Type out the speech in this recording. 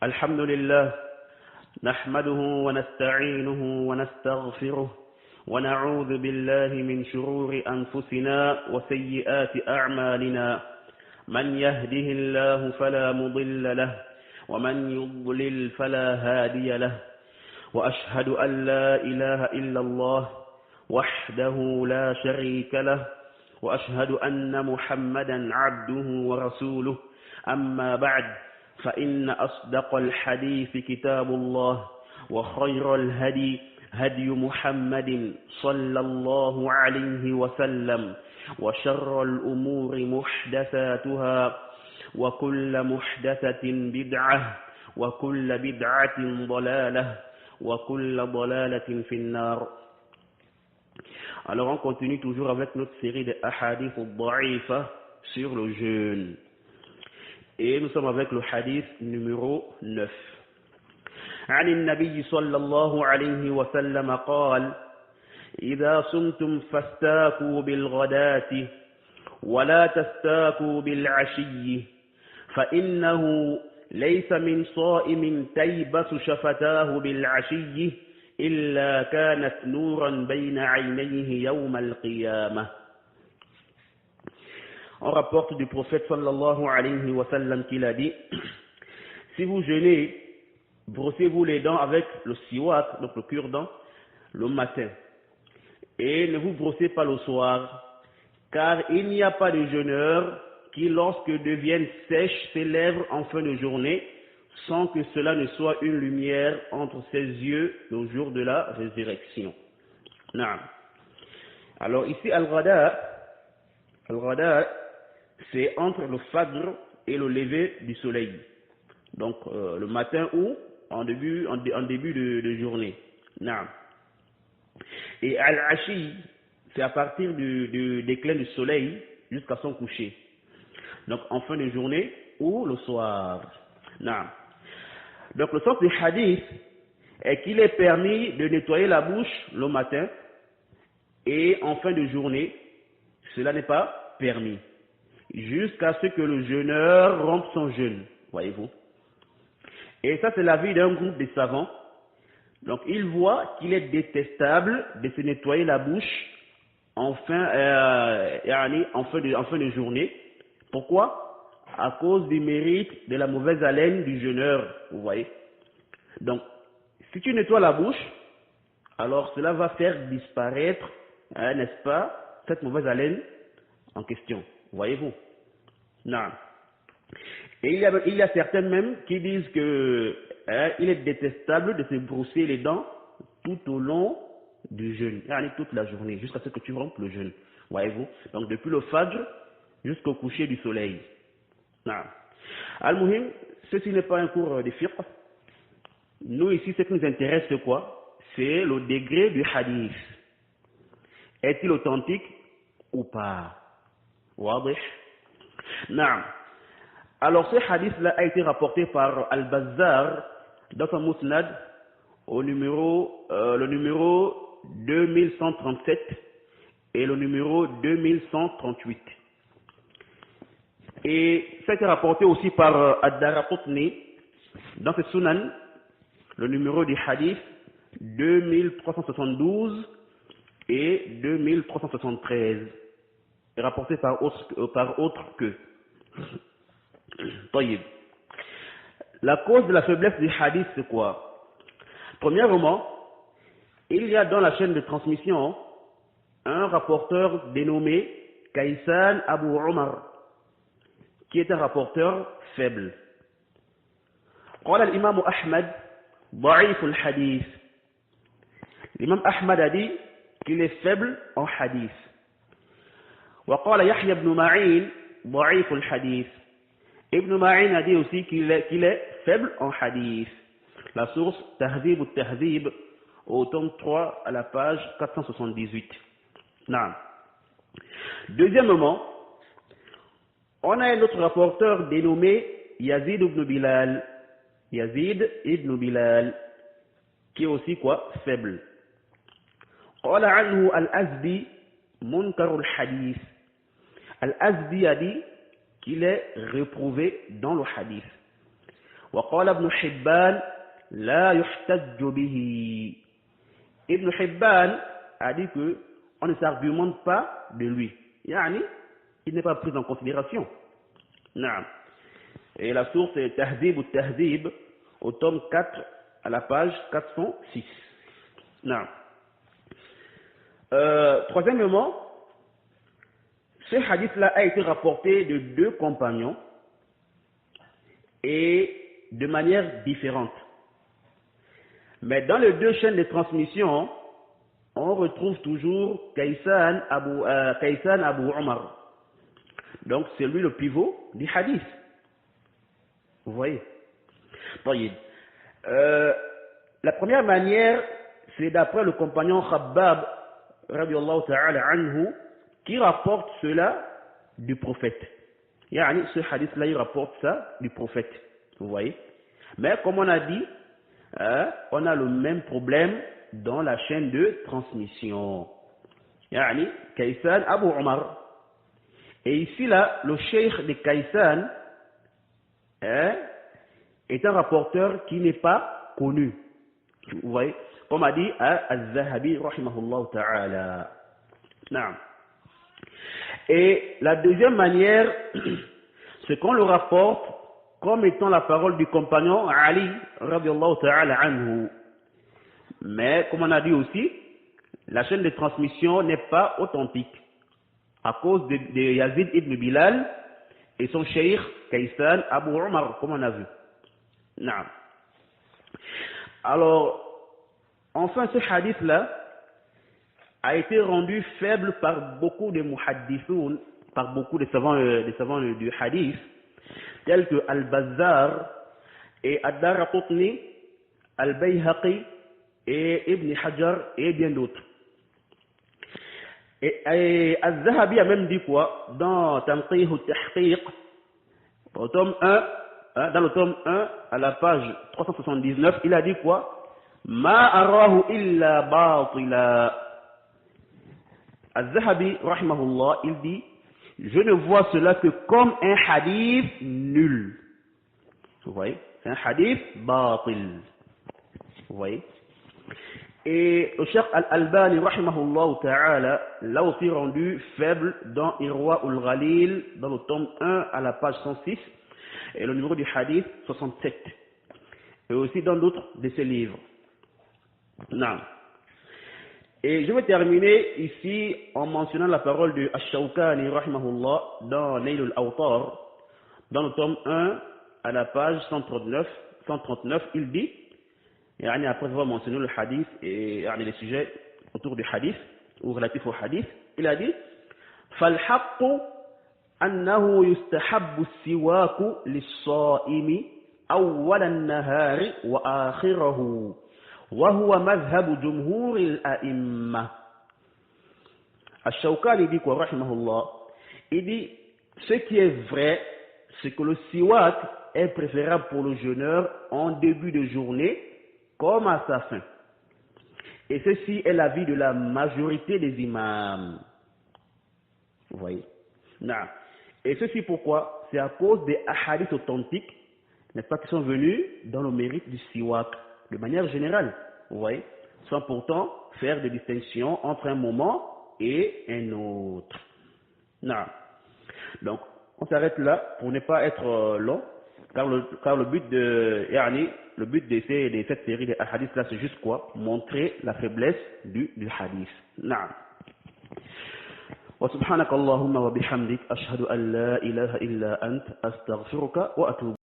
الحمد لله نحمده ونستعينه ونستغفره ونعوذ بالله من شرور أنفسنا وسيئات أعمالنا من يهده الله فلا مضل له ومن يضلل فلا هادي له وأشهد أن لا إله إلا الله وحده لا شريك له وأشهد أن محمدا عبده ورسوله أما بعد فإن أصدق الحديث كتاب الله وخير الهدي هدي محمد صلى الله عليه وسلم وشر الأمور محدثاتها وكل محدثة بدعة وكل بدعة ضلالة وكل ضلالة في النار. Alors on continue toujours avec notre série de hadith al-da'ifa sur le jeûne. Et nous sommes avec le hadith numéro 9. عن النبي صلى الله عليه وسلم قال: إذا صمتم فاستاكوا بالغداة ولا تستاكوا بالعشي فإنه ليس من صائم تيبس شفتاه بالعشي إلا كانت نورا بين عينيه يوم القيامة. On rapporte du prophète sallallahu alayhi wa sallam qu'il a dit: si vous jeûnez, brossez-vous les dents avec le siwak, donc le cure-dent, le matin, et ne vous brossez pas le soir, car il n'y a pas de jeûneur qui, lorsque deviennent sèches ses lèvres en fin de journée, sans que cela ne soit une lumière entre ses yeux le jour de la résurrection. Naam. Alors ici, al-ghada, c'est entre le fajr et le lever du soleil. Donc le matin ou en début de journée. Naam. Et al-ashi, c'est à partir du déclin du soleil jusqu'à son coucher. Donc en fin de journée ou le soir. Naam. Donc le sens du hadith est qu'il est permis de nettoyer la bouche le matin et en fin de journée, cela n'est pas permis. Jusqu'à ce que le jeûneur rompe son jeûne, voyez-vous. Et ça, c'est l'avis d'un groupe de savants. Donc, ils voient qu'il est détestable de se nettoyer la bouche en fin de journée. Pourquoi? À cause du mérite de la mauvaise haleine du jeûneur, vous voyez. Donc, si tu nettoies la bouche, alors cela va faire disparaître, n'est-ce pas, cette mauvaise haleine en question. Voyez-vous? Non. Et il y a certains même qui disent que il est détestable de se brosser les dents tout au long du jeûne, toute la journée, jusqu'à ce que tu rompes le jeûne. Voyez-vous? Donc depuis le fajr jusqu'au coucher du soleil. Non. Al-Muhim, ceci n'est pas un cours de fiqh. Nous ici, ce qui nous intéresse, c'est quoi? C'est le degré du hadith. Est-il authentique ou pas? Wadih. Naam. Alors ce hadith-là a été rapporté par Al-Bazzar dans son Musnad le numéro 2137 et le numéro 2138. Et ça a été rapporté aussi par Ad-Daraqutni dans ce Sunan, le numéro du hadith 2372 et 2373. Rapporté par autre que. La cause de la faiblesse du hadith, c'est quoi? Premièrement, il y a dans la chaîne de transmission un rapporteur dénommé Kaysan Abu Omar, qui est un rapporteur faible. قال الإمام أحمد ضعيف الحديث. L'imam Ahmad a dit qu'il est faible en hadith. وقال يحيى بن معين ضعيف الحديث. Ibn Ma'in a dit aussi qu'il est faible en hadith. La source Tahdhib al-Tahdhib au tome 3 à la page 478. Non. Deuxièmement, on a un autre rapporteur dénommé Yazid ibn Bilal. Yazid ibn Bilal, qui est aussi quoi? Faible. قال عنه الأزدي منكر الحديث. Al-Azdi a dit qu'il est réprouvé dans le hadith. وقال ابن حبان لا يحتج به. Ibn Hibban a dit que on ne s'argumente pas de lui. Yani, il n'est pas pris en considération. Naam. Et la source est Tahdib ou Tahdib au tome 4 à la page 406. Naam. Troisièmement, ce hadith-là a été rapporté de deux compagnons et de manière différente. Mais dans les deux chaînes de transmission, on retrouve toujours Kaysan Abu Omar. Donc c'est lui le pivot du hadith. Vous voyez. La première manière, c'est d'après le compagnon Khabbab, radiallahu ta'ala anhu, qui rapporte cela du prophète. Yani, ce hadith-là, il rapporte ça du prophète. Vous voyez. Mais comme on a dit, on a le même problème dans la chaîne de transmission. Yani, Kaysan Abu Omar. Et ici, là, le cheikh de Kaysan est un rapporteur qui n'est pas connu. Vous voyez, comme a dit Al-Zahabi, rahimahullah ta'ala. Naam. Et la deuxième manière, c'est qu'on le rapporte comme étant la parole du compagnon Ali, radiallahu ta'ala anhu. Mais, comme on a dit aussi, la chaîne de transmission n'est pas authentique à cause de Yazid ibn Bilal et son cheikh Kaysan Abu Omar, comme on a vu. Naam. Alors, enfin, ce hadith-là a été rendu faible par beaucoup de muhaddithoun, par beaucoup de savants du hadith, tels que Al-Bazzar et Ad-Daraqutni, Al-Bayhaqi et Ibn Hajar et bien d'autres. Et Al-Zahabi a même dit quoi dans Tanqih al-Tahqiq, au tome 1, dans le tome 1, à la page 379, il a dit quoi? Ma arahu illa batila. Al-Zahabi, rahimahullah, il dit, je ne vois cela que comme un hadith nul. Vous voyez? C'est un hadith batil. Vous voyez? Et le Cheikh Al-Albani, rahimahullah ta'ala, l'a aussi rendu faible dans Irwa ul-Ghalil, dans le tome 1 à la page 106, et le numéro du hadith 67. Et aussi dans d'autres de ses livres. Non. Et je vais terminer ici en mentionnant la parole de Ash-Shawkani, rahimahullah, dans Nail al-Awtar, dans le tome 1 à la page 139, il dit, et après avoir mentionné le hadith et les sujets autour du hadith ou relatifs au hadith, il a dit فالحق أنه يستحب السواك للصائم أول النهار وآخره وهو مذهب جمهور الأئمة. Ash-Shawkani dit quoi, rahimahullah? Il dit ce qui est vrai, c'est que le siwak est préférable pour le jeûneur en début de journée comme à sa fin. Et ceci est l'avis de la majorité des imams. Vous voyez? Non. Et ceci pourquoi? C'est à cause des hadiths authentiques, n'est-ce pas, qui sont venus dans le mérite du siwak, de manière générale. Vous voyez? Sans pourtant faire des distinctions entre un moment et un autre. Non. Donc, on s'arrête là pour ne pas être long, car le but de cette série de hadiths là, c'est juste quoi? Montrer la faiblesse du hadith. Naam. Wa subhanaka Allahumma wa bihamdik ashhadu an la ilaha illa ant astaghfiruka wa atubu